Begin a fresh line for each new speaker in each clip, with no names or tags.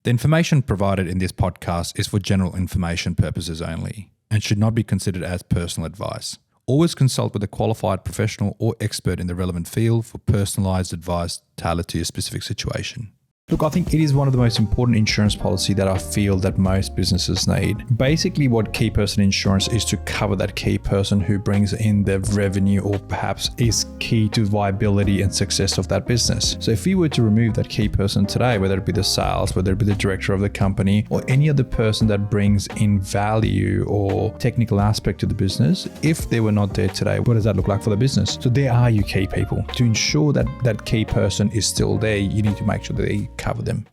The information provided in this podcast is for general information purposes only and should not be considered as personal advice. Always consult with a qualified professional or expert in the relevant field for personalized advice tailored to your specific situation. Look, I think it is one of the most important insurance policy that I feel that most businesses need. Basically, what key person insurance is to cover that key person who brings in the revenue or perhaps is key to viability and success of that business. So if we were to remove that key person today, whether it be the sales, whether it be the director of the company, or any other person that brings in value or technical aspect to the business, if they were not there today, what does that look like for the business? So there are your key people. To ensure that that key person is still there, you need to make sure that they cover them.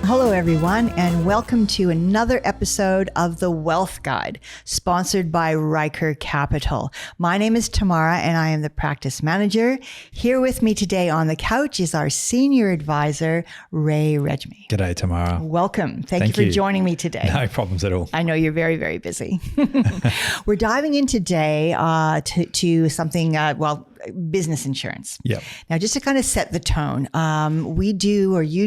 Hello, everyone, and welcome to another episode of The Wealth Guide, sponsored by Ryker Capital. My name is Tamara, and I am the practice manager. Here with me today on the couch is our senior advisor, Regmi.
G'day, Tamara.
Welcome. Thank you for joining me today.
No problems at all.
I know you're very, very busy. We're diving in today to something, business insurance.
Yeah.
Now, just to kind of set the tone, you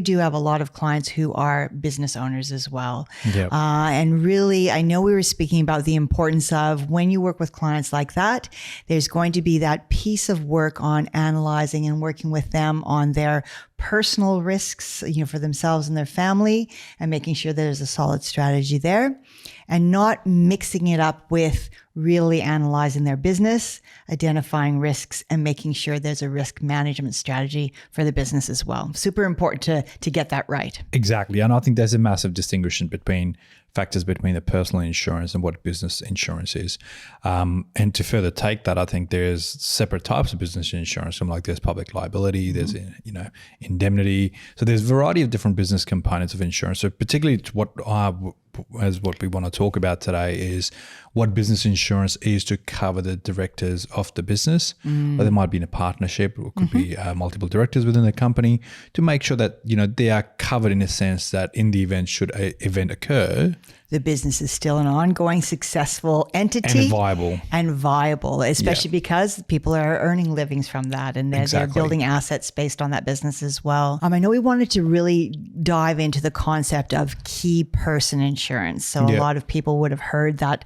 do have a lot of clients who are business owners as well.
Yep.
And really, I know we were speaking about the importance of when you work with clients like that, there's going to be that piece of work on analyzing and working with them on their personal risks, for themselves and their family, and making sure there's a solid strategy there, and not mixing it up with really analyzing their business, identifying risks, and making sure there's a risk management strategy for the business as well. Super important to get that right.
Exactly. And I think there's a massive distinction between factors between the personal insurance and what business insurance is. And to further take that, I think there's separate types of business insurance. Like there's public liability, there's indemnity. So there's a variety of different business components of insurance. So particularly what we want to talk about today is what business insurance is to cover the directors of the business. Or there might be in a partnership, or it could be multiple directors within the company, to make sure that they are covered in a sense that in the event should an event occur,
the business is still an ongoing, successful entity. And viable, especially because people are earning livings from that, and they're building assets based on that business as well. I know we wanted to really dive into the concept of key person insurance. So a lot of people would have heard that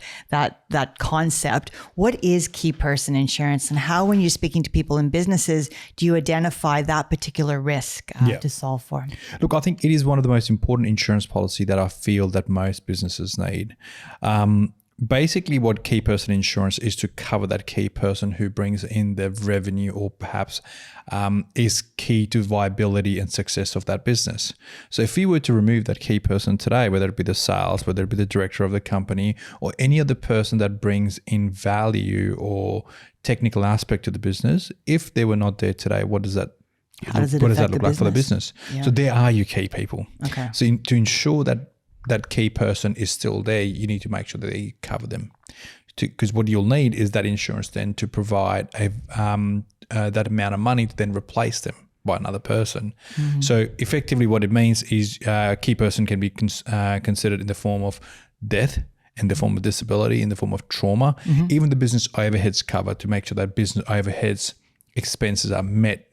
concept. What is key person insurance, and how, when you're speaking to people in businesses, do you identify that particular risk to solve for?
Look, I think it is one of the most important insurance policy that I feel that most businesses need. Basically, what key person insurance is to cover that key person who brings in the revenue or perhaps is key to viability and success of that business. So if we were to remove that key person today, whether it be the sales, whether it be the director of the company, or any other person that brings in value or technical aspect to the business, if they were not there today, what does that look like for the business? Yeah. So there are your key people. Okay. So to ensure that key person is still there, you need to make sure that they cover them. Because what you'll need is that insurance then to provide that amount of money to then replace them by another person. Mm-hmm. So effectively what it means is a key person can be considered in the form of death, in the form of disability, in the form of trauma, even the business overheads cover, to make sure that business overheads expenses are met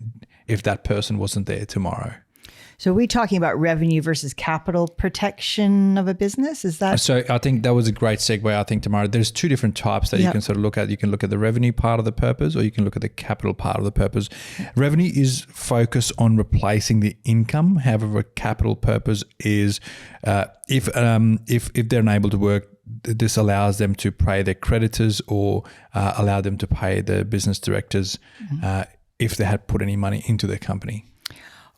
if that person wasn't there tomorrow.
So are we talking about revenue versus capital protection of a business? Is that?
So I think that was a great segue, I think, Tamara. There's two different types that you can sort of look at. You can look at the revenue part of the purpose, or you can look at the capital part of the purpose. Revenue is focused on replacing the income. However, capital purpose is if they're unable to work, this allows them to pay their creditors or allow them to pay the business directors if they had put any money into their company.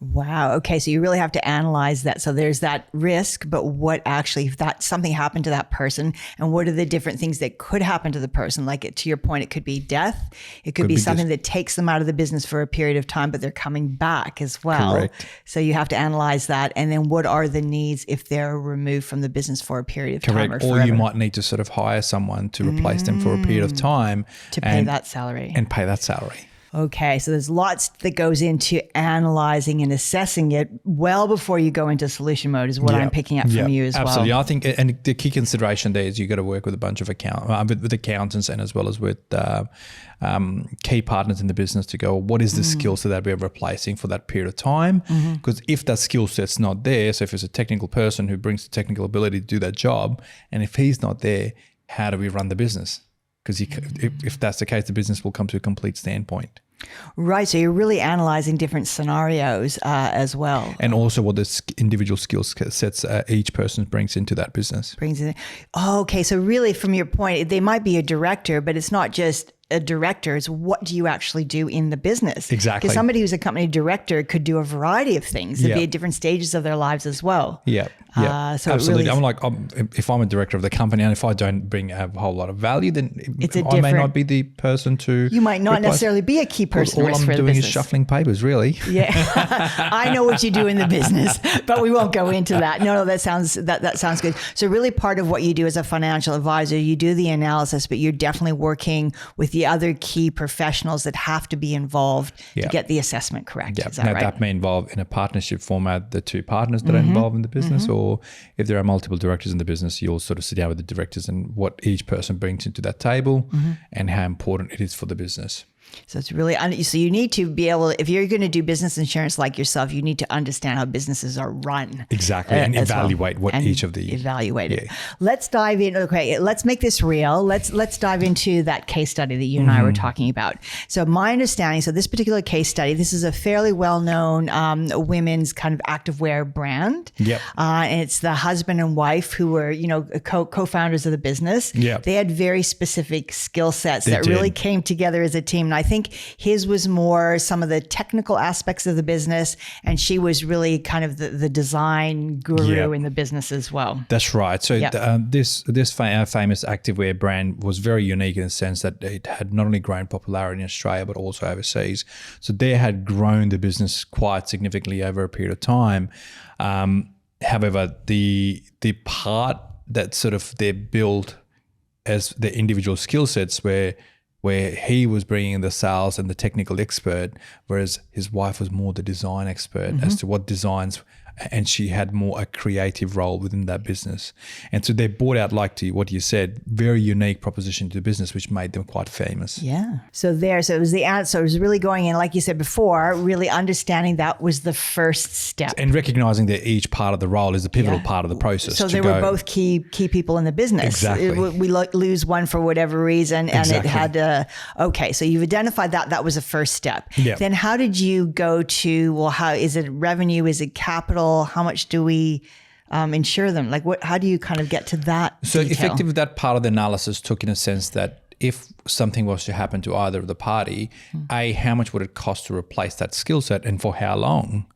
Wow. Okay. So you really have to analyze that. So there's that risk, but what actually, if that something happened to that person, and what are the different things that could happen to the person? Like, to your point, it could be death. It could be something that takes them out of the business for a period of time, but they're coming back as well.
Correct.
So you have to analyze that. And then what are the needs if they're removed from the business for a period of time or forever?
Or you might need to sort of hire someone to replace them for a period of time.
To pay that salary.
And pay that salary.
Okay, so there's lots that goes into analyzing and assessing it well before you go into solution mode, is what I'm picking up from you as
absolutely.
well.
I think, and the key consideration there is you got to work with a bunch of with accountants and as well as with key partners in the business to go, what is the skill set that we're replacing for that period of time? Because if that skill set's not there, so if it's a technical person who brings the technical ability to do that job, and if he's not there, how do we run the business? Because if that's the case, the business will come to a complete standpoint.
Right. So you're really analyzing different scenarios as well.
And also what the individual skill sets each person brings into that business.
Okay. So really, from your point, they might be a director, but it's not just a director. It's what do you actually do in the business?
Exactly.
Because somebody who's a company director could do a variety of things. It'd be at different stages of their lives as well.
Yeah. So absolutely. If I'm a director of the company and if I don't bring a whole lot of value, then I may not be the person to.
You might not necessarily be a key person.
All I'm doing is shuffling papers, really.
Yeah, I know what you do in the business, but we won't go into that. No, that sounds good. So really, part of what you do as a financial advisor, you do the analysis, but you're definitely working with the other key professionals that have to be involved to get the assessment correct.
Yeah,
is that right?
That may involve in a partnership format the two partners that are involved in the business, or if there are multiple directors in the business, you'll sort of sit down with the directors and what each person brings into that table and how important it is for the business.
So it's really, so you need to be able, if you're going to do business insurance like yourself, you need to understand how businesses are run.
Exactly. And evaluate what each of the.
Evaluate it. Let's dive in. Okay. Let's make this real. Let's dive into that case study that you and I were talking about. So my understanding, so this particular case study, this is a fairly well-known women's kind of activewear brand.
Yep.
And it's the husband and wife who were, co-founders of the business.
Yep.
They had very specific skill sets that really came together as a team. And I think his was more some of the technical aspects of the business, and she was really kind of the design guru in the business as well.
That's right. So this famous activewear brand was very unique in the sense that it had not only grown popularity in Australia but also overseas. So they had grown the business quite significantly over a period of time. However, the part that sort of they built as the individual skill sets where he was bringing in the sales and the technical expert, whereas his wife was more the design expert as to what designs, and she had more a creative role within that business. And so they brought out, like what you said, very unique proposition to the business, which made them quite famous.
Yeah. So it was the answer. It was really going in, like you said before, really understanding that was the first step.
And recognizing that each part of the role is a pivotal part of the process.
So they were both key people in the business.
Exactly.
We lose one for whatever reason, and it had okay. So you've identified that was a first step.
Yep.
Then how did you go to, well, how is it revenue? Is it capital? How much do we insure them? Like how do you kind of get to that
So
detail?
effectively that part of the analysis took in a sense that if something was to happen to either of the party, how much would it cost to replace that skill set and for how long?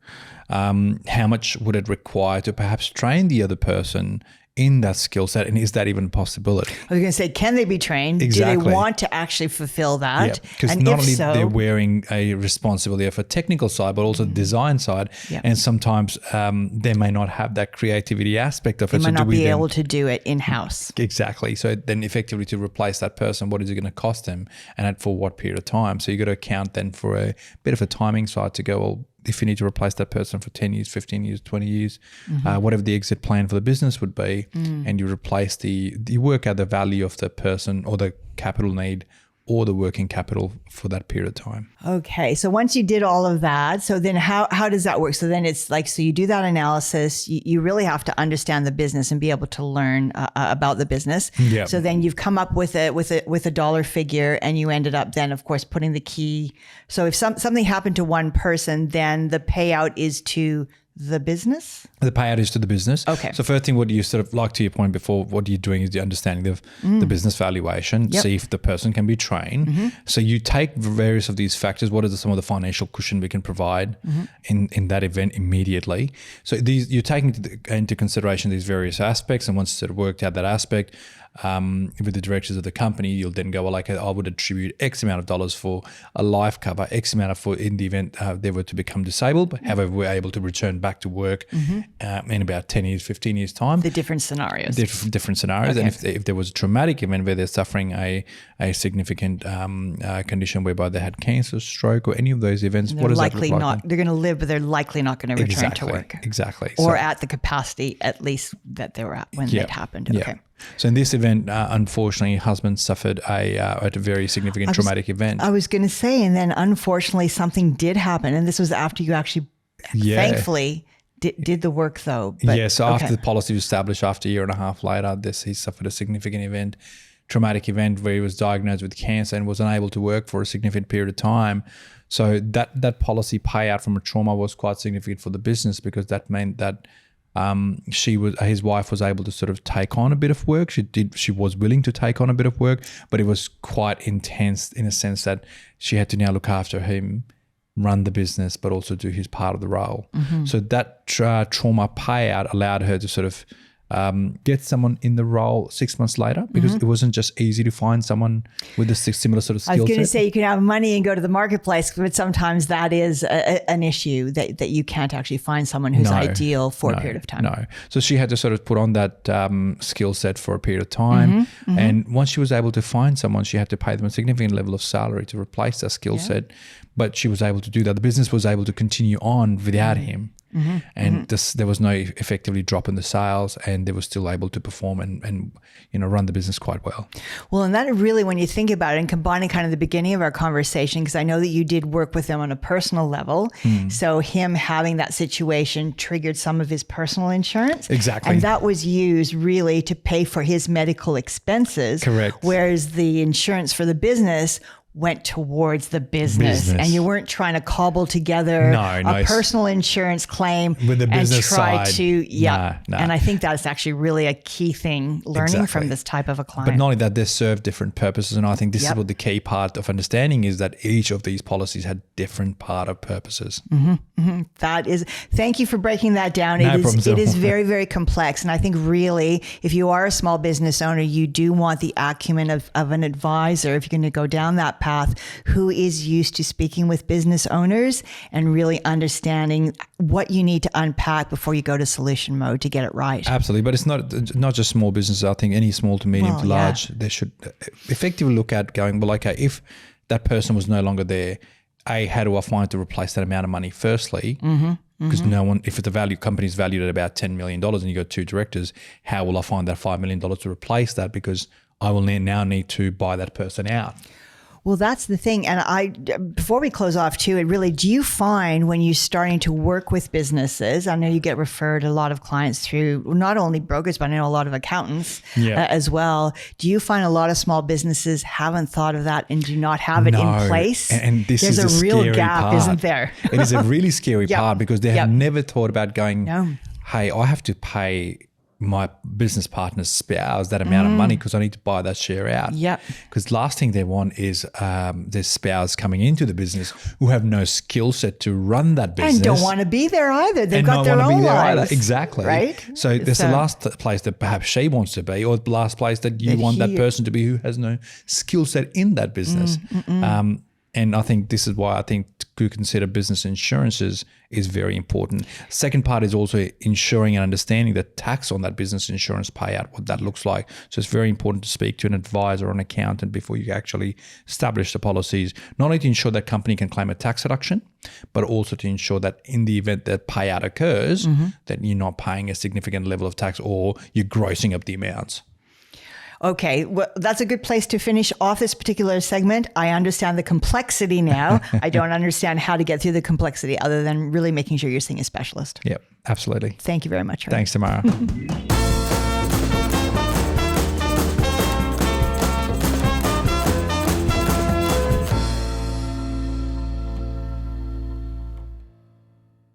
How much would it require to perhaps train the other person in that skill set, and is that even a possibility?
I was going to say, can they be trained?
Exactly.
Do they want to actually fulfill that?
Yeah, because not only they're wearing a responsibility of a technical side, but also the design side, and sometimes they may not have that creativity aspect of it.
They might not be able to do it in-house.
Exactly. So then effectively to replace that person, what is it going to cost them, and for what period of time? So you got to account then for a bit of a timing side to go, well, if you need to replace that person for 10 years, 15 years, 20 years, whatever the exit plan for the business would be, and you replace you work out the value of the person or the capital need or the working capital for that period of time.
Okay. So once you did all of that, so then how does that work? So then it's like, so you do that analysis, you really have to understand the business and be able to learn about the business.
Yep.
So then you've come up with a dollar figure, and you ended up then, of course, putting the key. So if something happened to one person, then the payout is to the business?
The payout is to the business.
Okay.
So first thing, what you sort of, like to your point before, what you're doing is you're understanding the business valuation, see if the person can be trained. So you take various of these factors. What is some of the financial cushion we can provide in that event immediately? So you're taking into consideration these various aspects, and once you sort of worked out that aspect, with the directors of the company, you'll then go, well, okay, I would attribute X amount of dollars for a life cover, X amount of for in the event they were to become disabled, but however, we're able to return back to work in about 10 years, 15 years time.
The different scenarios.
Different scenarios.
Okay.
And if there was a traumatic event where they're suffering a significant condition whereby they had cancer, stroke, or any of those events, what does that look like?
They're going to live, but they're likely not going to return to work.
Exactly.
Or at the capacity, at least, that they were at when it happened.
Yeah.
Okay.
So in this event, unfortunately, husband suffered a very significant traumatic event.
I was going to say, and then unfortunately something did happen. And this was after you actually, thankfully, did the work though. But,
so after the policy was established, after a year and a half later, he suffered a significant event, traumatic event where he was diagnosed with cancer and was unable to work for a significant period of time. So that policy payout from a trauma was quite significant for the business, because that meant that his wife was able to sort of take on a bit of work. She was willing to take on a bit of work, but it was quite intense in a sense that she had to now look after him, run the business, but also do his part of the role. So that trauma payout allowed her to sort of get someone in the role 6 months later, because it wasn't just easy to find someone with a similar sort of skill set.
I was going to say, you can have money and go to the marketplace, but sometimes that is an issue that you can't actually find someone who's ideal for a period of time.
No. So she had to sort of put on that skill set for a period of time. And once she was able to find someone, she had to pay them a significant level of salary to replace that skill set. But she was able to do that. The business was able to continue on without him. And there was no effectively drop in the sales, and they were still able to perform and run the business quite well.
Well, and that really, when you think about it, and combining kind of the beginning of our conversation, because I know that you did work with them on a personal level. So him having that situation triggered some of his personal insurance.
Exactly.
And that was used really to pay for his medical expenses.
Correct.
Whereas the insurance for the business went towards the business. And you weren't trying to cobble together a personal insurance claim
with the business
and try
side.
to, And I think that's actually really a key thing learning from this type of a client.
But not only that, they serve different purposes. And I think this is what the key part of understanding is, that each of these policies had different part of purposes.
That is, thank you for breaking that down.
No
It is very, very complex. And I think really, if you are a small business owner, you do want the acumen of an advisor, if you're going to go down that path, who is used to speaking with business owners and really understanding what you need to unpack before you go to solution mode to get it right.
Absolutely. But it's not just small businesses. I think any small to medium to large, they should effectively look at going, well, okay, if that person was no longer there, how do I find to replace that amount of money firstly? Because if the company is valued at about $10 million and you got two directors, how will I find that $5 million to replace that? Because I will now need to buy that person out.
Well, that's the thing. And before we close off too, do you find when you're starting to work with businesses, I know you get referred a lot of clients through not only brokers, but I know a lot of accountants as well. Do you find a lot of small businesses haven't thought of that and do not have it in place?
And this
There's
is
a real gap,
part.
Isn't there?
It is a really scary part, because they have never thought about going, hey, I have to pay my business partner's spouse that amount of money because I need to buy that share out.
Yeah.
Because last thing they want is their spouse coming into the business who have no skill set to run that business.
And don't want to be there either. They've got their own lives.
Exactly.
Right?
So there's the last place that perhaps she wants to be, or the last place that you want that person to be who has no skill set in that business. And I think this is why I think to consider business insurances is very important. Second part is also ensuring and understanding the tax on that business insurance payout, what that looks like. So it's very important to speak to an advisor or an accountant before you actually establish the policies, not only to ensure that company can claim a tax deduction, but also to ensure that in the event that payout occurs, that you're not paying a significant level of tax or you're grossing up the amounts.
Okay, well, that's a good place to finish off this particular segment. I understand the complexity now. I don't understand how to get through the complexity other than really making sure you're seeing a specialist.
Yep, absolutely.
Thank you very much.
Thanks, Tamara.